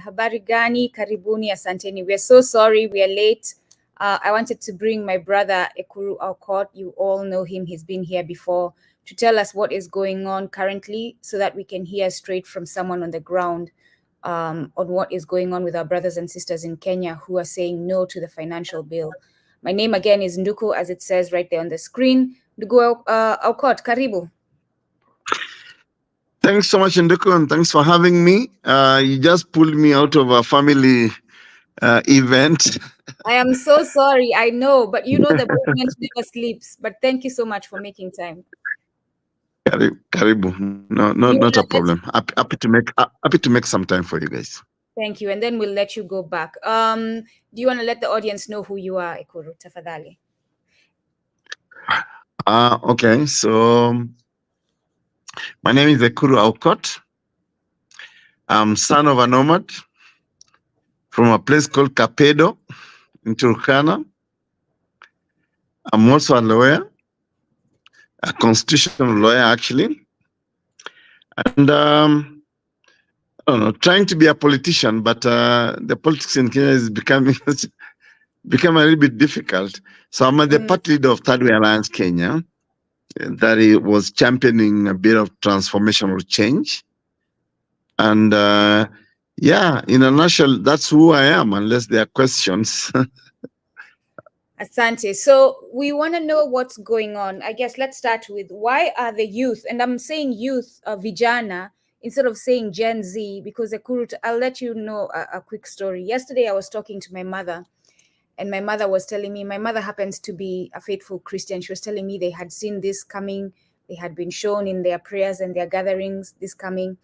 Habari gani, karibuni, asanteni. We are so sorry we are late. I wanted to bring my brother Kuru. You all know him. He's been here before to tell us what is going on currently so that we can hear straight from someone on the ground on what is going on with our brothers and sisters in Kenya who are saying no to the financial bill. My name again is Nduku, as it says right there on the screen. Ndugu Aukot, karibu. Thanks so much, Nduku, and thanks for having me. You just pulled me out of a family event. I am so sorry, I know, but you know the movement never sleeps. But thank you so much for making time. Karibu. No, not a problem. Happy to make some time for you guys. Thank you, and then we'll let you go back. Do you want to let the audience know who you are, Kuru? Tafadhali. Okay, so my name is Kuru Aukot. I'm son of a nomad from a place called Kapedo in Turkana. I'm also a lawyer, a constitutional lawyer actually. And I don't know, trying to be a politician, but the politics in Kenya is become a little bit difficult. So I'm the party leader of Third Way Alliance Kenya, that it was championing a bit of transformational change. And yeah, in a nutshell, that's who I am, unless there are questions. Asante. So we want to know what's going on. I guess let's start with, why are the youth, and I'm saying youth, vijana, instead of saying Gen Z, because I'll let you know a quick story. Yesterday, I was talking to my mother, and my mother was telling me, my mother happens to be a faithful Christian. She was telling me they had seen this coming. They had been shown in their prayers and their gatherings, this coming.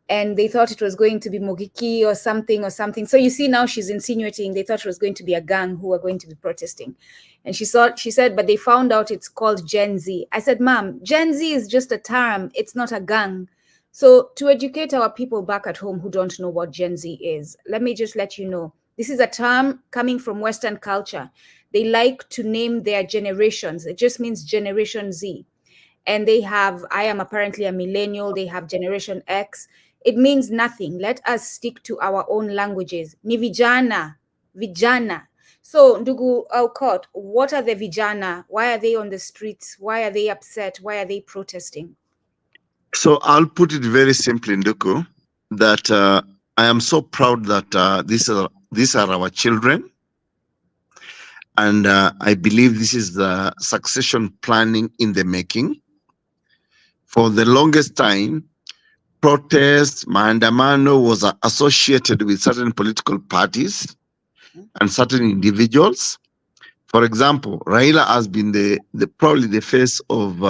And they thought it was going to be Mogiki or something. So you see, now she's insinuating they thought it was going to be a gang who were going to be protesting. And she said, but they found out it's called Gen Z. I said, Ma'am, Gen Z is just a term. It's not a gang. So to educate our people back at home who don't know what Gen Z is, let me just let you know. This is a term coming from Western culture. They like to name their generations. It just means Generation Z. And they have, I am apparently a millennial. They have Generation X. It means nothing. Let us stick to our own languages. Ni vijana. So, Ndugu Aukot, what are the vijana? Why are they on the streets? Why are they upset? Why are they protesting? So I'll put it very simply, Nduku, that I am so proud that these are our children. And I believe this is the succession planning in the making. For the longest time, protest, maandamano was associated with certain political parties and certain individuals. For example, Raila has been probably the face of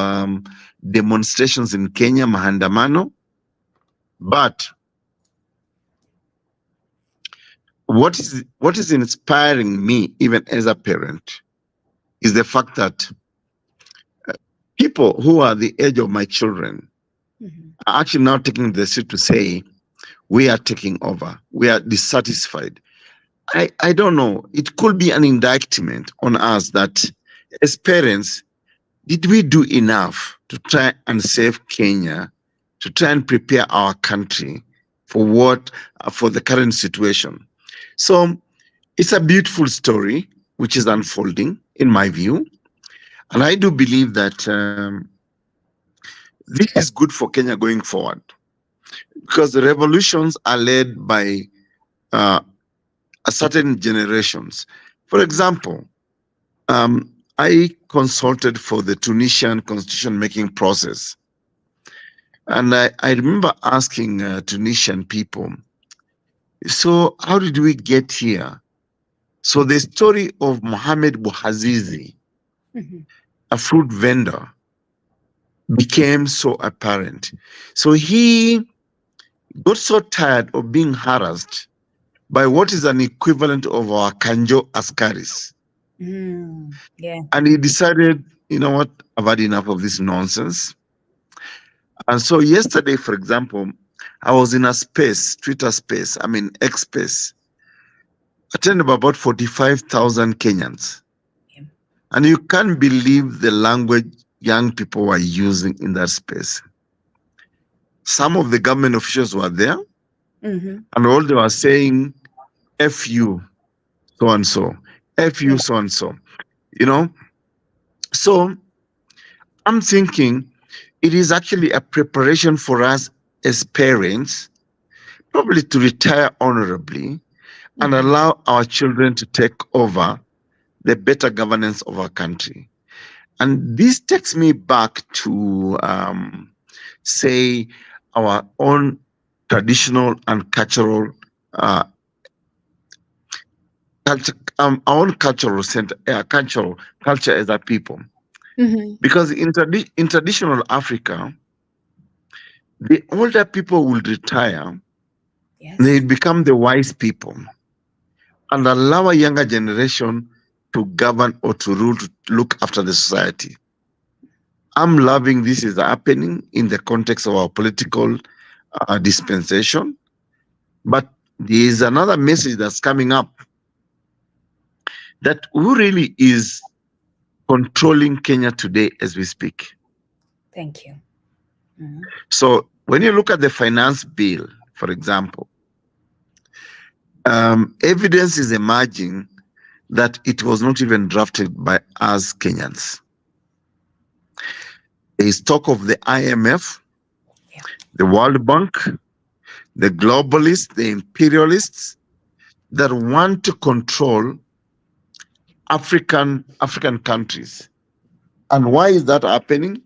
demonstrations in Kenya, maandamano. But what is inspiring me, even as a parent, is the fact that people who are the age of my children are actually now taking the street to say, we are taking over, we are dissatisfied. I don't know, it could be an indictment on us that as parents, did we do enough to try and save Kenya, to try and prepare our country for the current situation? So it's a beautiful story which is unfolding in my view. And I do believe that this is good for Kenya going forward, because the revolutions are led by certain generations. For example, I consulted for the Tunisian constitution making process. And I remember asking Tunisian people, so how did we get here? So the story of Mohamed Bouazizi, a fruit vendor, became so apparent. So he got so tired of being harassed by what is an equivalent of our Kanjo Askaris. Yeah. And he decided, you know what, I've had enough of this nonsense. And so yesterday, for example, I was in a space, Twitter space, I mean X space, attended by about 45,000 Kenyans. Yeah. And you can't believe the language young people were using in that space. Some of the government officials were there, and all they were saying, F you, so and so, F you, Yeah. so and so. You know, so I'm thinking it is actually a preparation for us as parents, probably to retire honorably and allow our children to take over the better governance of our country. And this takes me back to, say, our own traditional and cultural uh, our own cultural center, culture as a people. Because in traditional Africa, the older people will retire, they Yes. become the wise people, and allow a younger generation to govern or to rule, to look after the society. I'm loving this is happening in the context of our political dispensation, but there is another message that's coming up, that who really is controlling Kenya today as we speak. Thank you. So when you look at the finance bill, for example, evidence is emerging that it was not even drafted by us Kenyans. There is talk of the IMF, the World Bank, the globalists, the imperialists that want to control African countries. And why is that happening?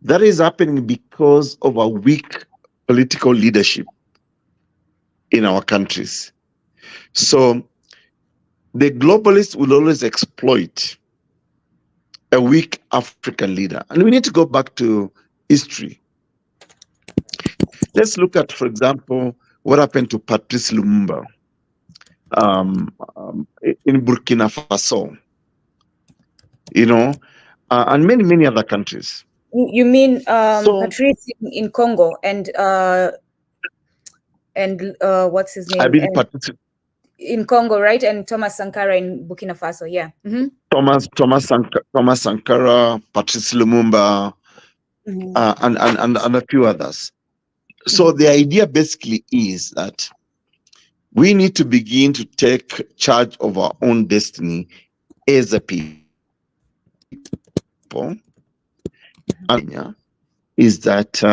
That is happening because of a weak political leadership in our countries. So the globalists will always exploit a weak African leader. And we need to go back to history. Let's look at, for example, what happened to Patrice Lumumba in Burkina Faso, you know, and many, many other countries. You mean So, Patrice in Congo and what's his I name? mean, And in Congo, right? And Thomas Sankara in Burkina Faso. Yeah. Thomas Sankara, Patrice Lumumba, and a few others. So the idea basically is that we need to begin to take charge of our own destiny as a people. Is that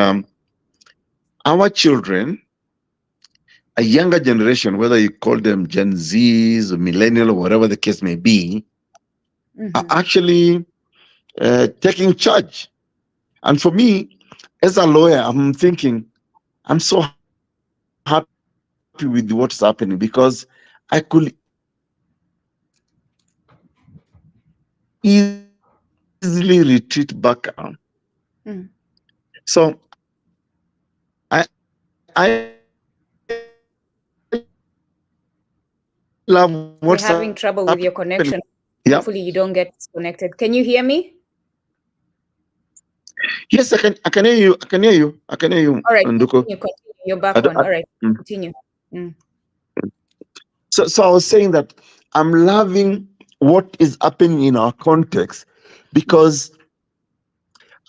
our children, a younger generation, whether you call them Gen Zs or millennial or whatever the case may be, are actually taking charge. And for me, as a lawyer, I'm thinking, I'm so happy with what's happening, because I could easily retreat back. So I love We're what's having trouble with your happening. connection. Yeah. Hopefully you don't get disconnected. Can you hear me? Yes, I can hear you. I can hear you. All right. Nduko. Continue. You're back on. All right. Continue. So I was saying that I'm loving what is happening in our context, because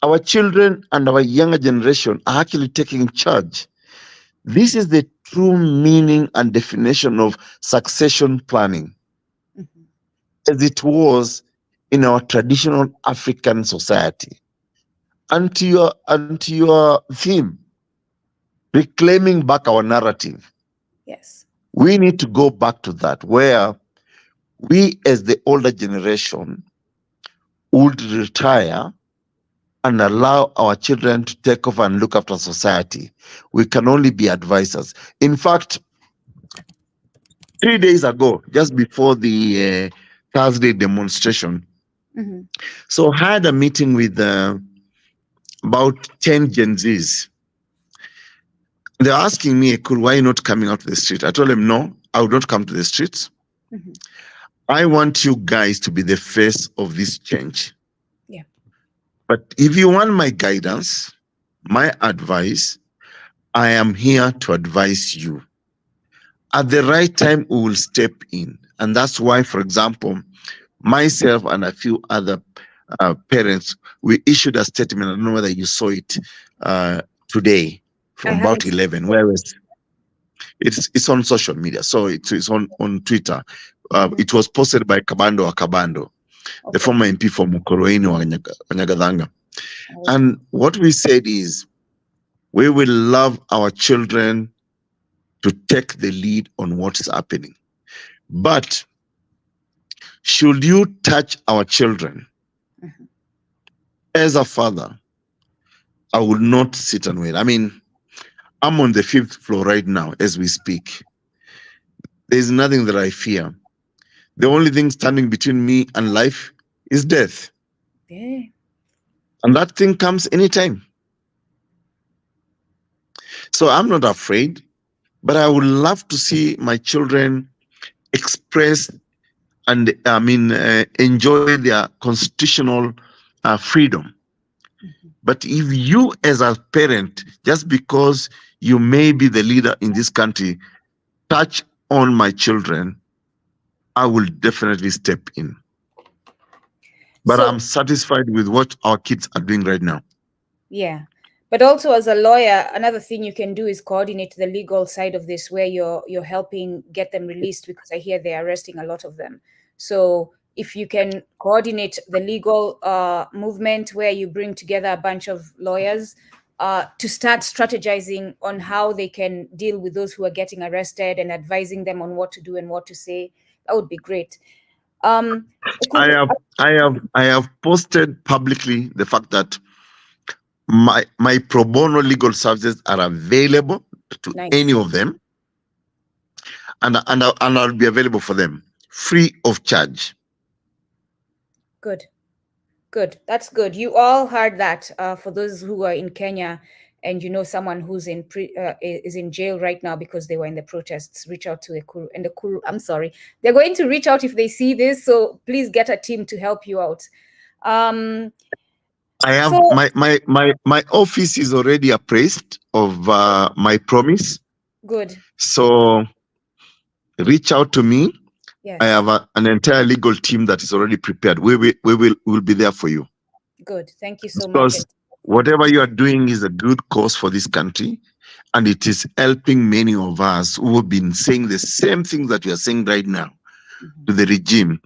our children and our younger generation are actually taking charge. This is the true meaning and definition of succession planning, as it was in our traditional African society. And to your theme, reclaiming back our narrative. Yes. We need to go back to that, where we as the older generation would retire and allow our children to take over and look after society. We can only be advisors. In fact, 3 days ago, just before the Thursday demonstration, so I had a meeting with about 10 Gen Zs. They're asking me, Kuru, why are you not coming out to the street? I told them, no, I will not come to the streets. Mhm. I want you guys to be the face of this change. Yeah. But if you want my guidance, my advice, I am here to advise you. At the right time, we will step in. And that's why, for example, myself and a few other parents, we issued a statement. I don't know whether you saw it today I from about haven't. 11, whereas it's on social media. So it's on Twitter. Mhm. It was posted by Kabando, the Okay. former MP for Mukoroini Wanyagadanga. Okay. And what we said is, we will love our children to take the lead on what's happening. But should you touch our children, Mhm. as a father, I will not sit and wait. I mean, I'm on the 5th floor right now as we speak. There's nothing that I fear. The only thing standing between me and life is death. Yeah. And that thing comes anytime. So I'm not afraid, but I would love to see my children express and enjoy their constitutional freedom. Mhm. But if you, as a parent, just because you may be the leader in this country, touch on my children, I will definitely step in. But So I'm satisfied with what our kids are doing right now. yeah. But also as a lawyer, another thing you can do is coordinate the legal side of this where you're helping get them released because I hear they're arresting a lot of them. So if you can coordinate the legal movement where you bring together a bunch of lawyers to start strategizing on how they can deal with those who are getting arrested and advising them on what to do and what to say, that would be great. Um, I Ekuru, have I have posted publicly the fact that my pro bono legal services are available to nice. any of them, and I'll be available for them free of charge. Good. Good. That's good. You all heard that. For those who are in Kenya, and you know someone who's is in jail right now because they were in the protests, reach out to the Kuru. And the Kuru, I'm sorry, they're going to reach out if they see this. So please get a team to help you out. Um, I have so my office is already appraised of my promise. good. So reach out to me. I Yes. have an entire legal team that is already prepared. We will be there for you, Good. Thank you so much. because whatever you are doing is a good cause for this country, and it is helping many of us who have been saying the same things that you are saying right now Mhm. to the regime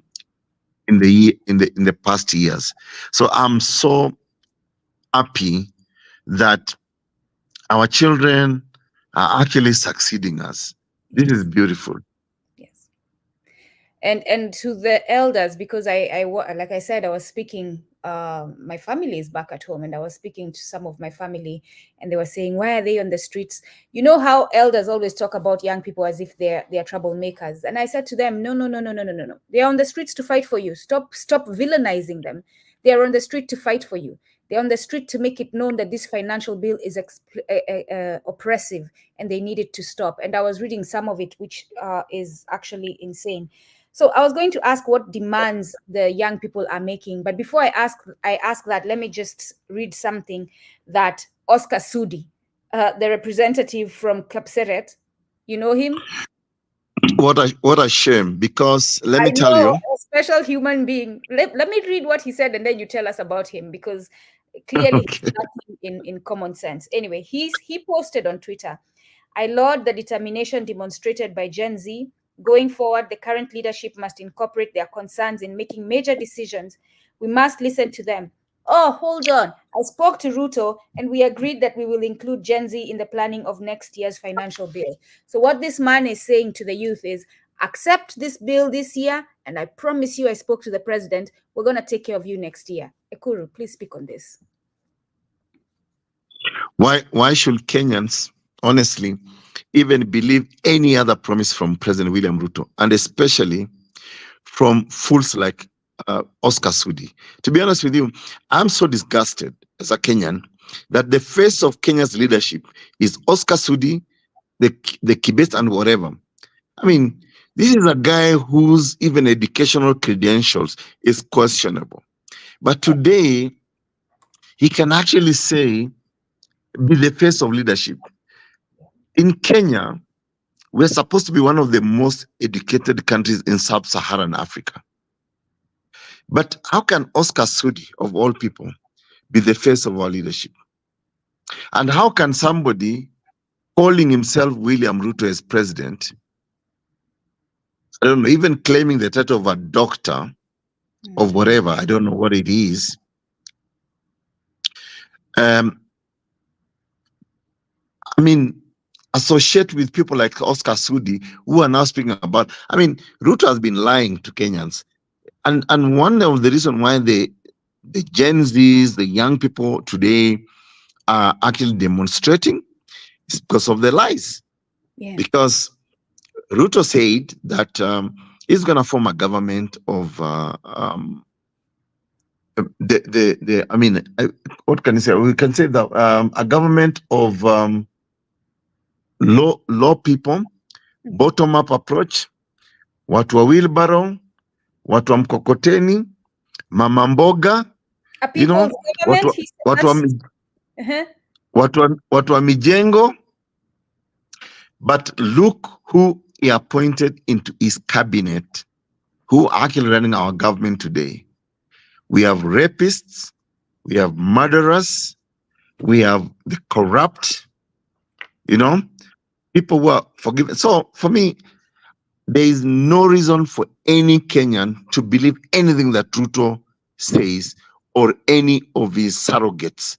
in the past years. So I'm so happy that our children are actually succeeding us. This is Yes. beautiful. Yes. And to the elders, because like I said, I was speaking, my family is back at home, and I was speaking to some of my family, and they were saying, why are they on the streets? You know how elders always talk about young people as if they're troublemakers. And I said to them, no, no, no, no, no, no, no, no, they are on the streets to fight for you. Stop villainizing them. They are on the street to fight for you. They're on the street to make it known that this financial bill is oppressive, and they need it to stop. And I was reading some of it, which is actually insane. So I was going to ask what demands the young people are making, but before I ask that, let me just read something that Oscar Sudi, the representative from Kapseret, you know him? What a shame, because let I me tell know, you. a special human being. Let me read what he said and then you tell us about him, because clearly he's Okay. lacking in common sense. Anyway, he posted on Twitter, I laud the determination demonstrated by Gen Z. Going forward, the current leadership must incorporate their concerns in making major decisions. We must listen to them. Oh, hold on. I spoke to Ruto and we agreed that we will include Gen Z in the planning of next year's financial bill. So, what this man is saying to the youth is accept this bill this year, and I promise you, I spoke to the president, we're going to take care of you next year. Ekuru, please speak on this. Why should Kenyans honestly even believe any other promise from President William Ruto, and especially from fools like Oscar Sudi? To be honest with you, I'm so disgusted as a Kenyan that the face of Kenya's leadership is Oscar Sudi, the Kibet and whatever. I mean, this is a guy whose even educational credentials is questionable. But today, he can actually say, be the face of leadership. In Kenya, we're supposed to be one of the most educated countries in sub-Saharan Africa. But how can Oscar Sudi, of all people, be the face of our leadership? And how can somebody calling himself William Ruto as president, I don't know, even claiming the title of a doctor of whatever, I don't know what it is, I mean, associate with people like Oscar Sudi, who are now speaking about, I mean, Ruto has been lying to Kenyans. And one of the reasons why the Gen Zs, the young people today are actually demonstrating is because of the lies. Yeah. Because Ruto said that he's going to form a government of I mean, what can you say? We can say that a government of low people, bottom up approach, watu wa wheelbarrow, watu wa mkokoteni, mama mboga, A people's government, he said watu wa mijengo. But look who he appointed into his cabinet, who are actually running our government today. We have rapists, we have murderers, we have the corrupt, people who are forgiven. So for me, there is no reason for any Kenyan to believe anything that Ruto says or any of his surrogates,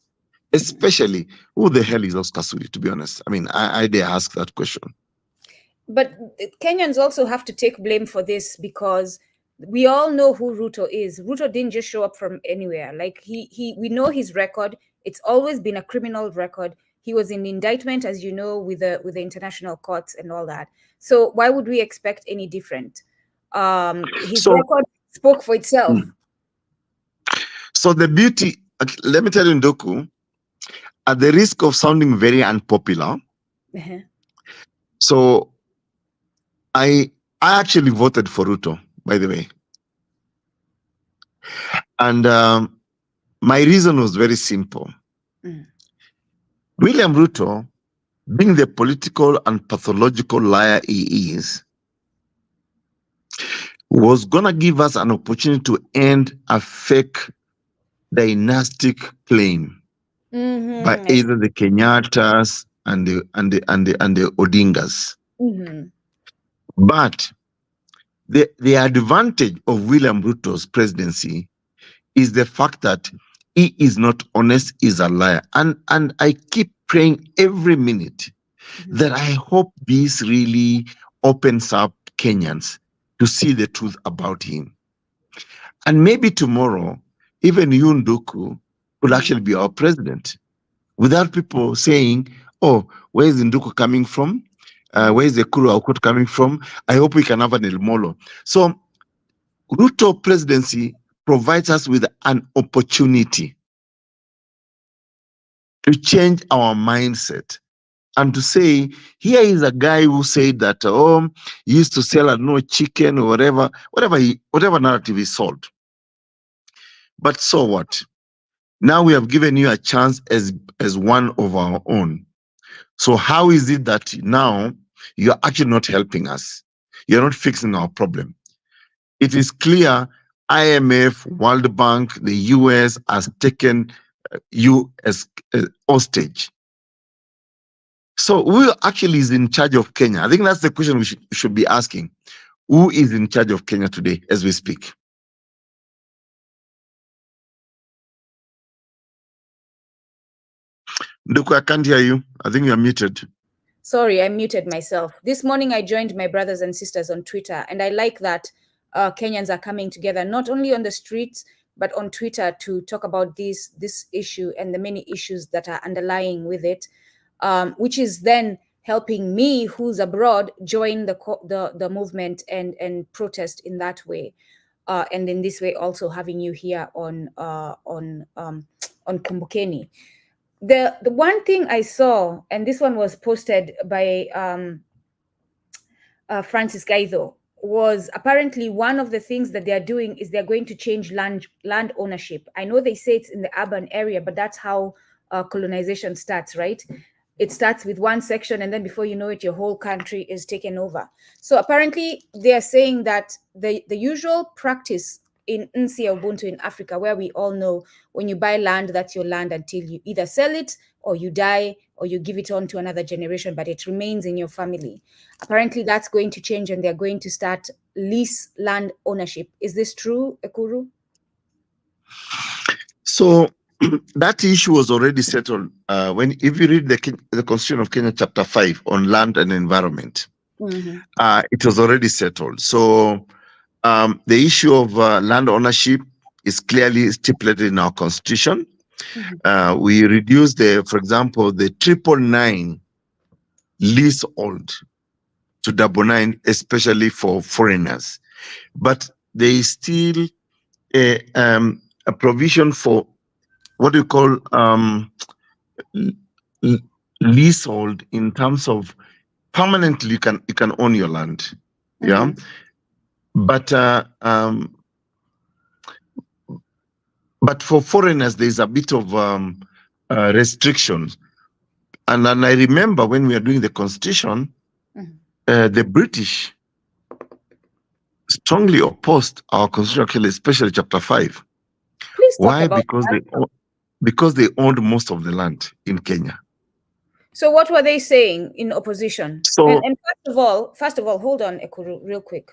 especially who the hell is Oscar Sudi, to be honest. I mean, I dare ask that question. But Kenyans also have to take blame for this, because we all know who Ruto is. Ruto didn't just show up from anywhere. Like we know his record. It's always been a criminal record. He was in indictment, as you know, with the international courts and all that. So why would we expect any different? His record spoke for itself. So the beauty, let me tell you, Ndoku, at the risk of sounding very unpopular, so I actually voted for Ruto, by the way. And my reason was very simple. William Ruto, being the political and pathological liar he is, was going to give us an opportunity to end a fake dynastic claim by either the Kenyatas and the Odingas. But the advantage of William Ruto's presidency is the fact that he is not honest, he's a liar. And I keep praying every minute that I hope this really opens up Kenyans to see the truth about him. And maybe tomorrow, even Nduku will actually be our president, without people saying, oh, where is Nduku coming from? Where is the Kuru coming from? I hope we can have an El Molo. So Ruto presidency provides us with an opportunity to change our mindset and to say, here is a guy who said that, he used to sell, I don't know, chicken or whatever narrative he sold. But so what? Now we have given you a chance as one of our own. So how is it that now you're actually not helping us? You're not fixing our problem. It is clear IMF, World Bank, the US has taken you as hostage. So who actually is in charge of Kenya? I think that's the question we should be asking. Who is in charge of Kenya today as we speak? Nduku, I can't hear you. I think you're muted. Sorry, I muted myself. This morning I joined my brothers and sisters on Twitter, and I like that Kenyans are coming together, not only on the streets, but on Twitter to talk about this issue and the many issues that are underlying with it, which is then helping me, who's abroad, join the movement and protest in that way. And in this way, also having you here on Kumbukeni. The one thing I saw, and this one was posted by Francis Gaido, was apparently one of the things that they are doing is they're going to change land ownership. I know they say it's in the urban area, but that's how colonization starts, right? It starts with one section, and then before you know it, your whole country is taken over. So apparently they are saying that the usual practice in Nsi Ubuntu in Africa, where we all know when you buy land, that's your land until you either sell it or you die or you give it on to another generation, but it remains in your family. Apparently that's going to change and they're going to start lease land ownership. Is this true, Kuru? So that issue was already settled if you read the Constitution of Kenya, Chapter 5 on land and environment. It was already settled. So the issue of land ownership is clearly stipulated in our Constitution. We reduced for example, the 999 leasehold to 999, especially for foreigners. But there is still a provision for what you call leasehold in terms of permanently you can own your land. Yeah. But for foreigners, there's a bit of restrictions. And then I remember when we were doing the Constitution, the British strongly opposed our Constitution, especially Chapter 5. Please talk Why? about Because they owned most of the land in Kenya. So what were they saying in opposition? So, and first of all, hold on, Ekuru, real quick.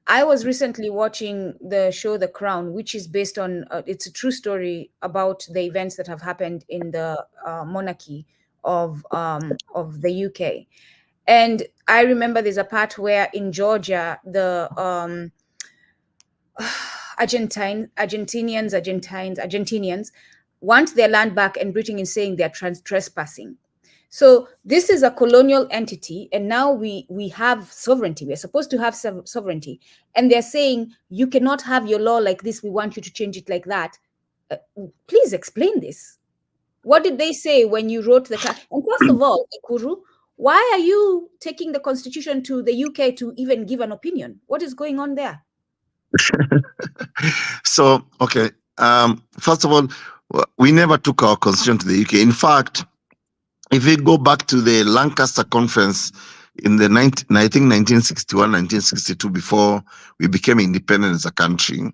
I was recently watching the show The Crown, which is based on, it's a true story about the events that have happened in the monarchy of the UK. And I remember there's a part where in Georgia, the Argentinians want their land back, and Britain is saying they're trespassing. So this is a colonial entity, and now we have sovereignty. We're supposed to have sovereignty, and they're saying you cannot have your law like this. We want you to change it like that. Please explain this. What did they say when you wrote the? And first of all, Kuru, why are you taking the constitution to the UK to even give an opinion? What is going on there? So, okay. First of all, we never took our constitution to the UK. In fact, if we go back to the Lancaster Conference in the 1961, 1962, before we became independent as a country,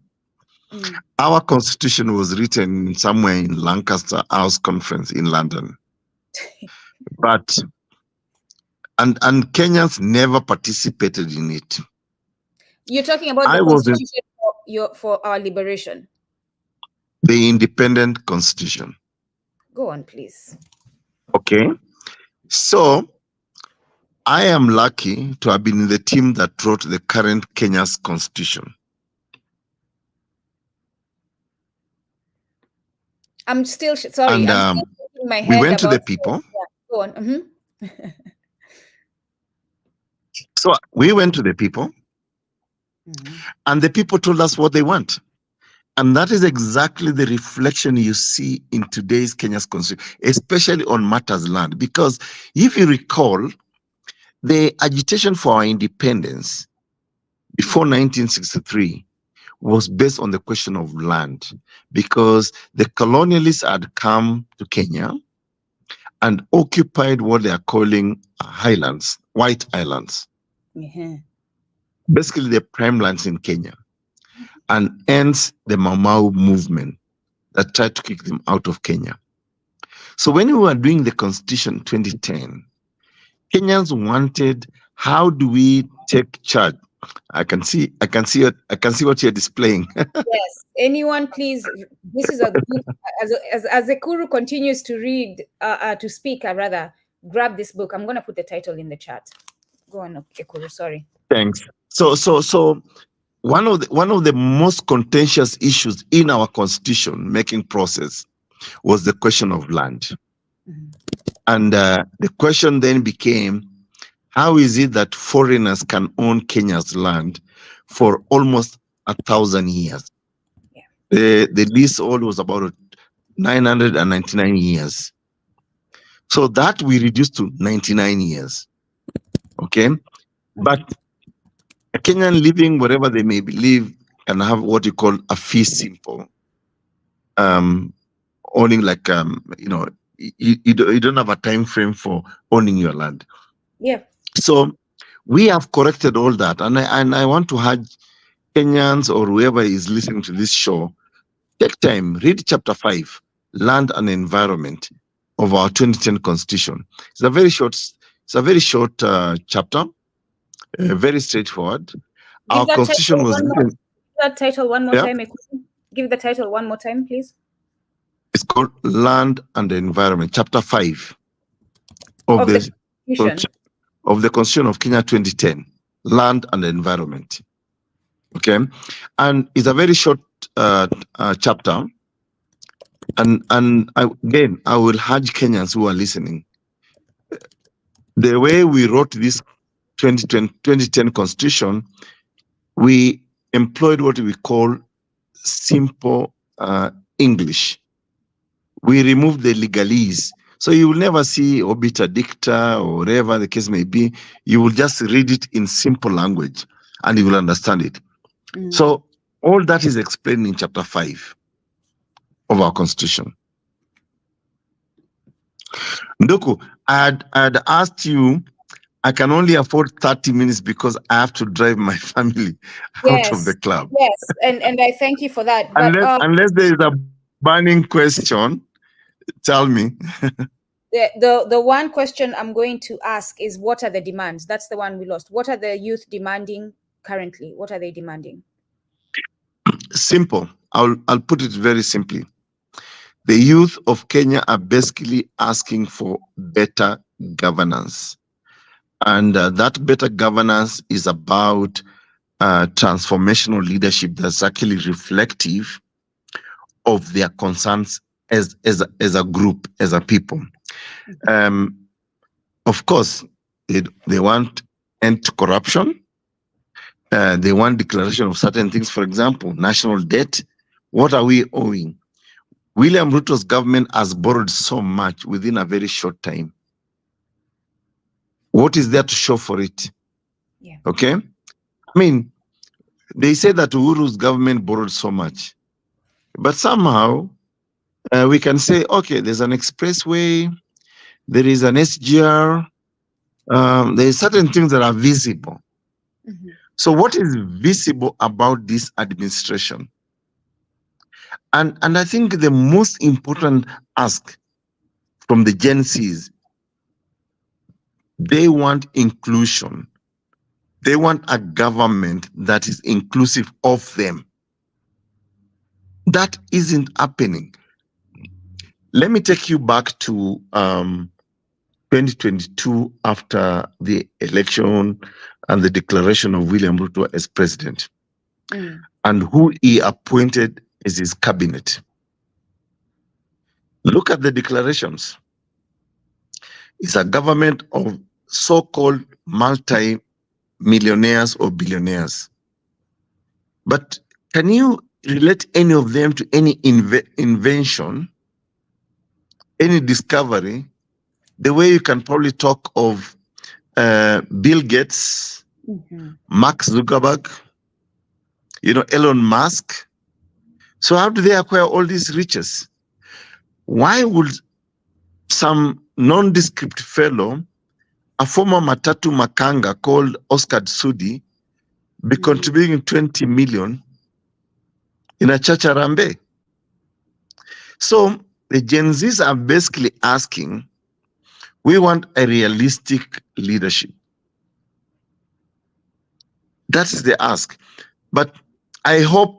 our constitution was written somewhere in Lancaster House Conference in London. But and Kenyans never participated in it. You're talking about the constitution for our liberation. The independent constitution. Go on, please. Okay. So I am lucky to have been in the team that wrote the current Kenya's constitution. I'm still sorry. And I'm still in my head. We went to the people. Yeah, go on. So we went to the people, and the people told us what they want. And that is exactly the reflection you see in today's Kenya's constitution, especially on matters land. Because if you recall, the agitation for our independence before 1963 was based on the question of land, because the colonialists had come to Kenya and occupied what they are calling highlands, white islands. Basically the prime lands in Kenya, and ends the Mau movement that tried to kick them out of Kenya. So when we were doing the Constitution 2010, Kenyans wanted, how do we take charge? I can see what you're displaying. Yes, anyone please, this is a good, as the Kuru continues to read, to speak, rather, grab this book. I'm going to put the title in the chat. Go on, Kuru, sorry. Thanks. So one of the most contentious issues in our constitution making process was the question of land. And the question then became, how is it that foreigners can own Kenya's land for almost 1,000 years? The leasehold was about 999 years. So that we reduced to 99 years. Okay. But a Kenyan living wherever they may live can have what you call a fee simple. Owning like, you don't have a time frame for owning your land. Yeah. So we have corrected all that. And I want to urge Kenyans or whoever is listening to this show, take time, read chapter 5, Land and Environment of our 2010 Constitution. It's a very short chapter, very straightforward. Give Our that Constitution was written. That title one more Yeah. time. Give the title one more time, please. It's called Land and Environment, chapter 5 of the Constitution of Kenya 2010, Land and Environment. Okay, and it's a very short chapter. And I will urge Kenyans who are listening. The way we wrote this 2010 Constitution, we employed what we call simple English. We removed the legalese. So you will never see obiter dicta or whatever the case may be. You will just read it in simple language and you will understand it. So all that is explained in chapter 5 of our Constitution. Nduku, I'd asked you, I can only afford 30 minutes because I have to drive my family out of the club. Yes, and I thank you for that. But unless there is a burning question, tell me. The one question I'm going to ask is, what are the demands? That's the one we lost. What are the youth demanding currently? What are they demanding? Simple. I'll put it very simply. The youth of Kenya are basically asking for better governance. And that better governance is about transformational leadership that's actually reflective of their concerns as a group, as a people. Of course, they want end to corruption. They want declaration of certain things. For example, national debt. What are we owing? William Ruto's government has borrowed so much within a very short time. What is there to show for it? Yeah. Okay. I mean, they say that Uhuru's government borrowed so much, but somehow we can say, okay, there's an expressway, there is an SGR, there are certain things that are visible. So what is visible about this administration? And I think the most important ask from the Gen Zs, they want inclusion. They want a government that is inclusive of them. That isn't happening. Let me take you back to 2022 after the election and the declaration of William Ruto as president, and who he appointed as his cabinet. Look at the declarations. It's a government of so-called multi-millionaires or billionaires. But can you relate any of them to any invention, any discovery, the way you can probably talk of Bill Gates, Mark Zuckerberg, Elon Musk? So how do they acquire all these riches? Why would some nondescript fellow, a former Matatu Makanga called Oscar Sudi, be contributing 20 million in a church Arambe? So the Gen Zs are basically asking, we want a realistic leadership. That is the ask. But I hope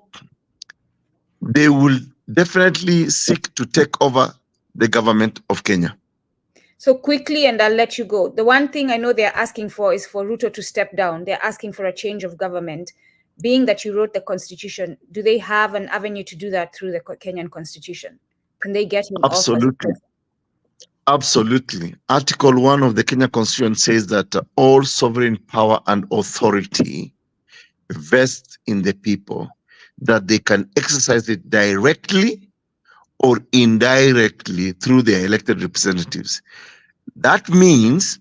they will definitely seek to take over the government of Kenya. So quickly, and I'll let you go. The one thing I know they're asking for is for Ruto to step down. They're asking for a change of government. Being that you wrote the constitution, do they have an avenue to do that through the Kenyan constitution? Can they get him Absolutely. Absolutely. Article 1 of the Kenya Constitution says that all sovereign power and authority vests in the people, that they can exercise it directly or indirectly through their elected representatives. That means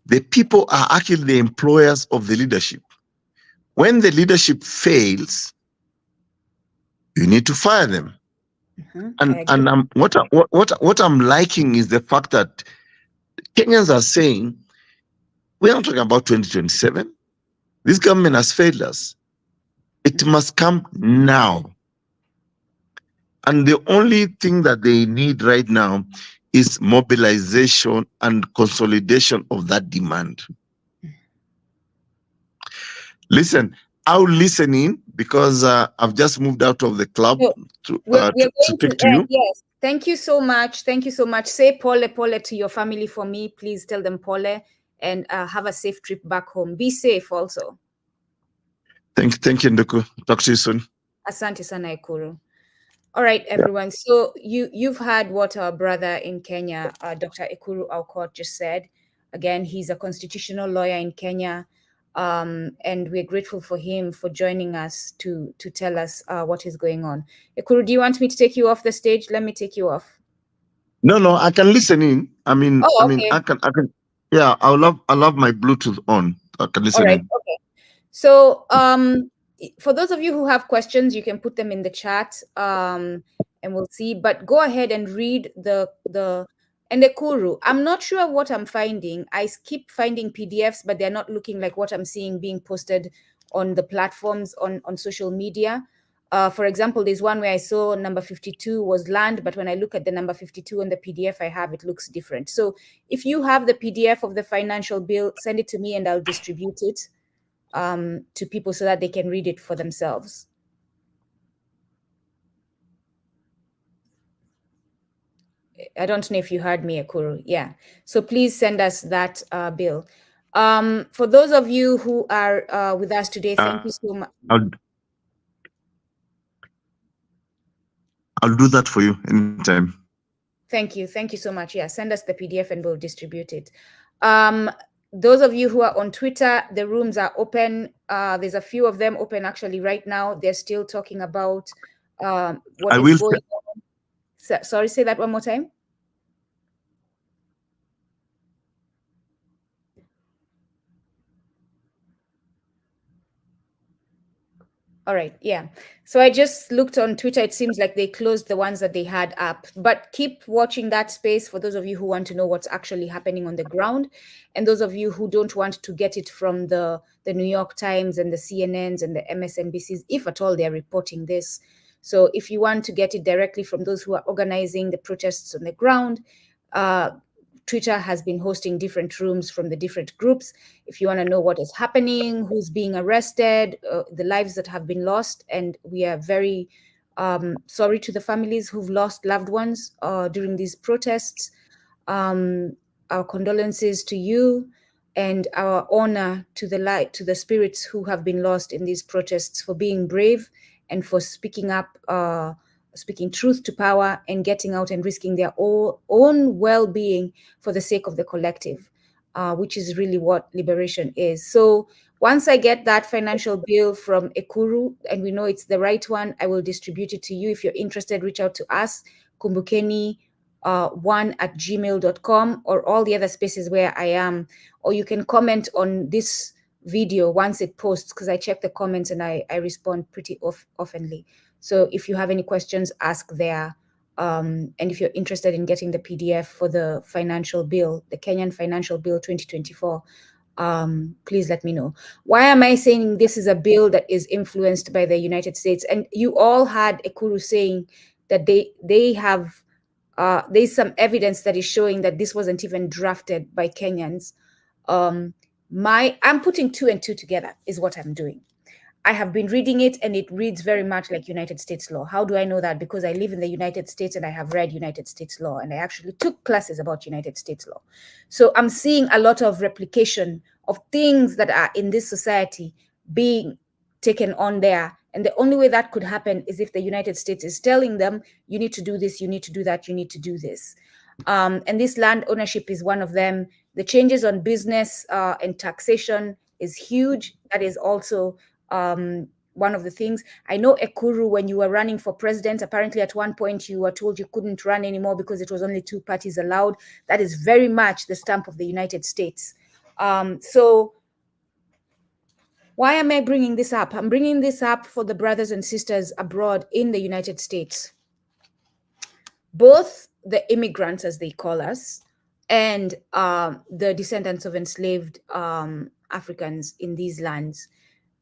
the people are actually the employers of the leadership. When the leadership fails, you need to fire them. And what I'm liking is the fact that Kenyans are saying, we're not talking about 2027. This government has failed us. It must come now. And the only thing that they need right now is mobilization and consolidation of that demand. Listen, I'll listen in because I've just moved out of the club to speak to you. Yes, thank you so much. Thank you so much. Say pole to your family for me. Please tell them pole, and have a safe trip back home. Be safe also. Thank you, Nduku. Talk to you soon. Asante sana Kuru. All right, everyone. So you've heard what our brother in Kenya, Dr. Ekuru Aukot, just said. Again, he's a constitutional lawyer in Kenya, and we're grateful for him for joining us to tell us what is going on. Ekuru, do you want me to take you off the stage? Let me take you off. No, I can listen in. I mean, okay. I can. Yeah, I love my Bluetooth on. I can listen in. Okay. So, for those of you who have questions, you can put them in the chat, and we'll see. But go ahead and read the Kuru. I'm not sure what I'm finding. I keep finding PDFs, but they're not looking like what I'm seeing being posted on the platforms on social media. For example, there's one where I saw number 52 was land, but when I look at the number 52 on the PDF I have, it looks different. So if you have the PDF of the financial bill, send it to me and I'll distribute it to people so that they can read it for themselves. I don't know if you heard me, Kuru. Yeah. So please send us that bill. For those of you who are with us today, thank you so much. I'll do that for you anytime. Thank you. Thank you so much. Yeah, send us the PDF and we'll distribute it. Those of you who are on Twitter, the rooms are open. There's a few of them open actually right now. They're still talking about what is going on. Sorry, say that one more time. All right, yeah. So I just looked on Twitter. It seems like they closed the ones that they had up, but keep watching that space for those of you who want to know what's actually happening on the ground, and those of you who don't want to get it from the New York Times and the CNNs and the MSNBCs, if at all they're reporting this. So if you want to get it directly from those who are organizing the protests on the ground, Twitter has been hosting different rooms from the different groups. If you want to know what is happening, who's being arrested, the lives that have been lost, and we are very sorry to the families who've lost loved ones during these protests. Our condolences to you, and our honor to the spirits who have been lost in these protests for being brave and for speaking up, speaking truth to power and getting out and risking their own well-being for the sake of the collective, which is really what liberation is. So once I get that financial bill from Ekuru and we know it's the right one, I will distribute it to you. If you're interested, reach out to us, Kumbukeni1@gmail.com, or all the other spaces where I am, or you can comment on this video once it posts, because I check the comments and I respond pretty oftenly. So if you have any questions, ask there. And if you're interested in getting the PDF for the financial bill, the Kenyan Financial Bill 2024, please let me know. Why am I saying this is a bill that is influenced by the United States? And you all had Ekuru saying that they have, there's some evidence that is showing that this wasn't even drafted by Kenyans. I'm putting two and two together is what I'm doing. I have been reading it and it reads very much like United States law. How do I know that? Because I live in the United States and I have read United States law and I actually took classes about United States law. So I'm seeing a lot of replication of things that are in this society being taken on there. And the only way that could happen is if the United States is telling them, you need to do this, you need to do that, you need to do this. And this land ownership is one of them. The changes on business and taxation is huge. That is also one of the things. I know Ekuru, when you were running for president, apparently at one point you were told you couldn't run anymore because it was only 2 parties allowed. That is very much the stamp of the United States. So why am I bringing this up? I'm bringing this up for the brothers and sisters abroad in the United States. Both the immigrants, as they call us, and the descendants of enslaved Africans in these lands,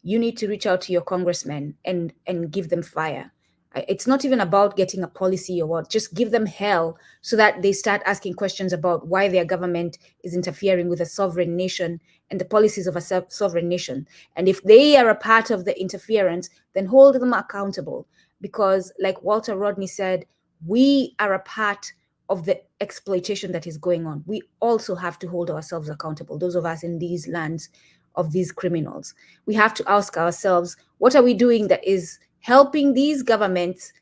you need to reach out to your congressmen and give them fire. It's not even about getting a policy or what, just give them hell so that they start asking questions about why their government is interfering with a sovereign nation and the policies of a sovereign nation. And if they are a part of the interference, then hold them accountable. Because like Walter Rodney said, we are a part of the exploitation that is going on. We also have to hold ourselves accountable, those of us in these lands of these criminals. We have to ask ourselves, what are we doing that is helping these governments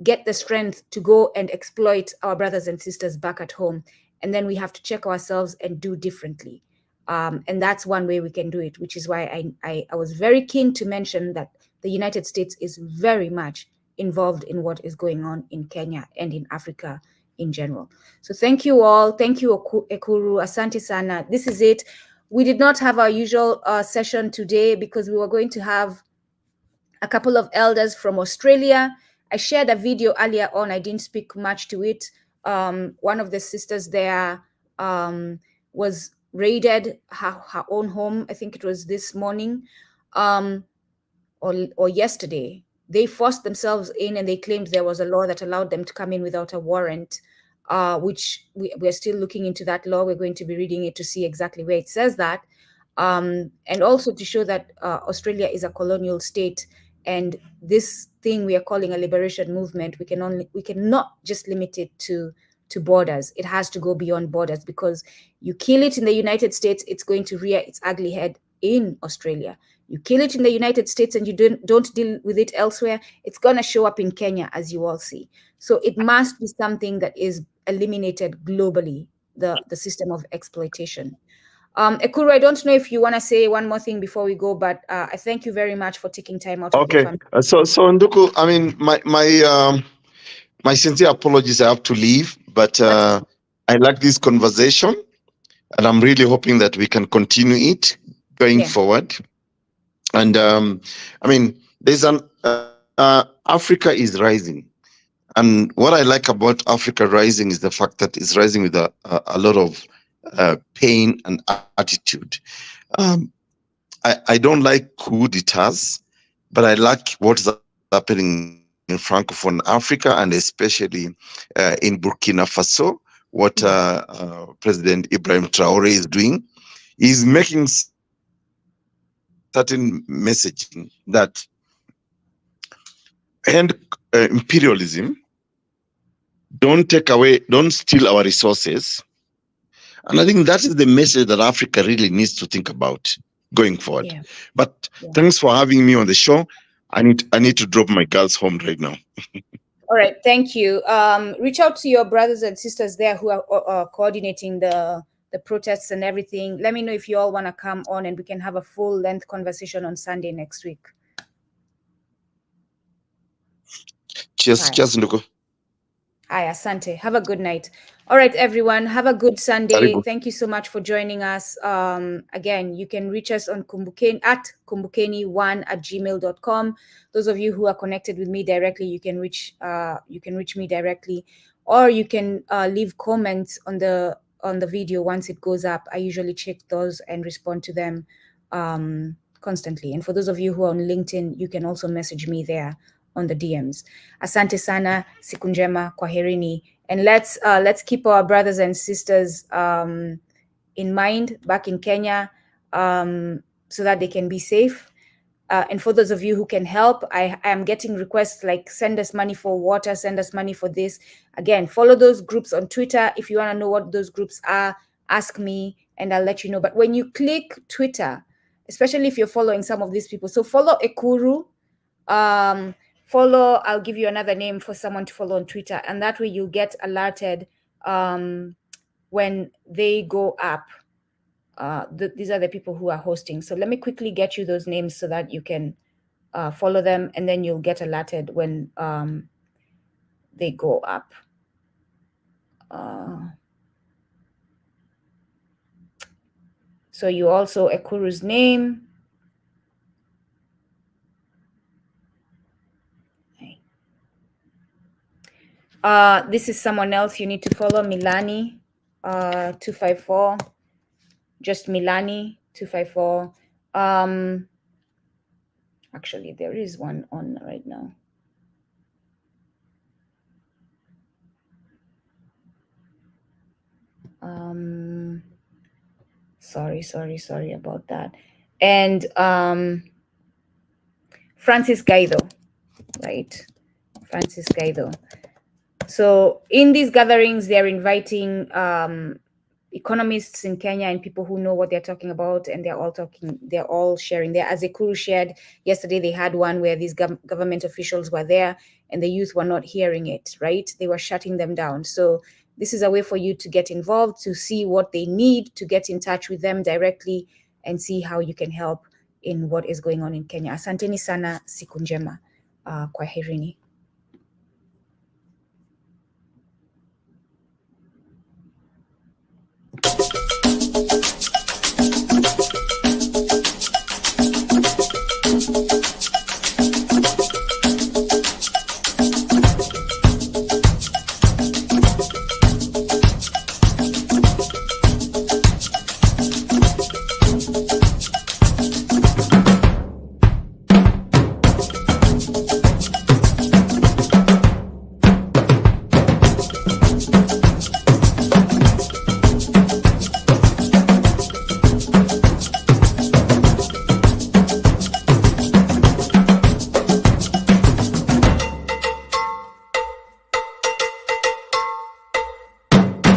get the strength to go and exploit our brothers and sisters back at home? And then we have to check ourselves and do differently. And that's one way we can do it, which is why I was very keen to mention that the United States is very much involved in what is going on in Kenya and in Africa in general. So thank you all. Thank you, Ekuru. Asante sana. This is it. We did not have our usual session today because we were going to have a couple of elders from Australia. I shared a video earlier on. I didn't speak much to it. One of the sisters there was raided her own home. I think it was this morning or yesterday. They forced themselves in and they claimed there was a law that allowed them to come in without a warrant, which we're still looking into that law. We're going to be reading it to see exactly where it says that. And also to show that Australia is a colonial state, and this thing we are calling a liberation movement, we cannot just limit it to borders. It has to go beyond borders, because you kill it in the United States, it's going to rear its ugly head in Australia. You kill it in the United States and you don't deal with it elsewhere, it's going to show up in Kenya, as you all see. So it must be something that is eliminated globally, the system of exploitation. Ekuru, I don't know if you want to say one more thing before we go, but I thank you very much for taking time out of your family. So Nduku, I mean, my sincere apologies. I have to leave, but I like this conversation, and I'm really hoping that we can continue it going forward. And I mean, there's Africa is rising, and what I like about Africa rising is the fact that it's rising with a lot of pain and attitude. I don't like coup d'etats, but I like what's happening in Francophone Africa, and especially in Burkina Faso, what President Ibrahim Traore is doing. He's making certain messaging that end imperialism, don't steal our resources. And I think that is the message that Africa really needs to think about going forward. But thanks for having me on the show. I need to drop my girls home right now. All right, thank you. Reach out to your brothers and sisters there who are coordinating the protests and everything. Let me know if you all want to come on and we can have a full length conversation on Sunday next week. Cheers, Nduku. Hi, asante. Have a good night. All right, everyone. Have a good Sunday. Thank you so much for joining us. Again, you can reach us on kumbukeni1@gmail.com. Those of you who are connected with me directly, you can reach me directly, or you can leave comments on the video once it goes up. I usually check those and respond to them constantly. And for those of you who are on LinkedIn, you can also message me there on the DMs. Asante sana, siku njema, kwaherini. And let's keep our brothers and sisters in mind back in Kenya, so that they can be safe. And for those of you who can help, I am getting requests like, send us money for water, send us money for this. Again, follow those groups on Twitter. If you want to know what those groups are, ask me and I'll let you know. But when you click Twitter, especially if you're following some of these people, so follow Ekuru, follow, I'll give you another name for someone to follow on Twitter, and that way you'll get alerted when they go up. These are the people who are hosting. So let me quickly get you those names so that you can follow them, and then you'll get alerted when they go up. So you also a Kuru's name. This is someone else you need to follow, Milani 254. Just Milani 254. Actually, there is one on right now. Sorry about that. And Francis Gaido, right? Francis Gaido. So in these gatherings, they're inviting economists in Kenya and people who know what they're talking about, and they're all sharing there. As Kuru shared yesterday, they had one where these government officials were there and the youth were not hearing it, right? They were shutting them down. So this is a way for you to get involved, to see what they need, to get in touch with them directly and see how you can help in what is going on in Kenya. Asanteni sana, siku njema. Kwaherini.